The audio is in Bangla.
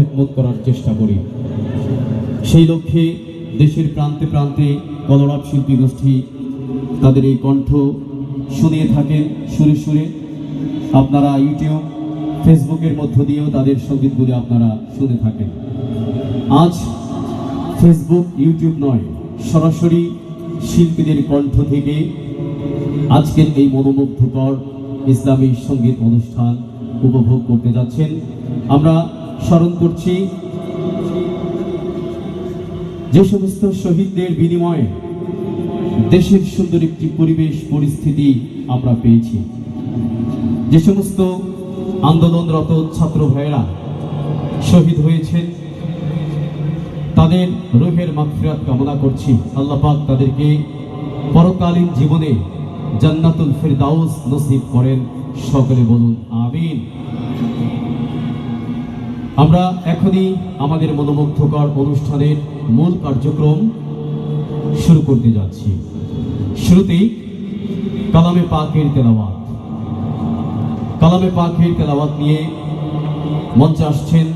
খেদমত করার চেষ্টা করি। সেই লক্ষ্যে দেশের প্রান্তে প্রান্তে কলরব শিল্পী গোষ্ঠী তাদের এই কণ্ঠ শুনিয়ে থাকেন সুরে সুরে। আপনারা ইউটিউব ফেসবুকের মধ্য দিয়েও তাদের সঙ্গীতগুলি আপনারা শুনে থাকেন। আজ ফেসবুক ইউটিউব নয়, সরাসরি শিল্পীদের কণ্ঠ থেকে আজকের এই মনোমুগ্ধকর ইসলামী সঙ্গীত অনুষ্ঠান উপভোগ করতে যাচ্ছেন। আমরা স্মরণ করছি যে সমস্ত শহীদদের বিনিময়ে দেশের সুন্দর একটি পরিবেশ পরিস্থিতি আমরা পেয়েছি, যে সমস্ত আন্দোলনরত ছাত্র ভাইয়েরা শহীদ হয়েছেন, তাদের রূহের মাগফিরাত কামনা করছি। আল্লাহ পাক তাদেরকে পরকালীন জীবনে জান্নাতুল ফিরদাউস নসিব করেন, সকলে বলুন আমিন। আমরা এখনই আমাদের মনোমুগ্ধকর অনুষ্ঠানের মূল কার্যক্রম শুরু করতে যাচ্ছি। শুরুতেই কালামে পাকের তেলাওয়াত। কালামে পাকের তেলাওয়াত নিয়ে মঞ্চে আসছেন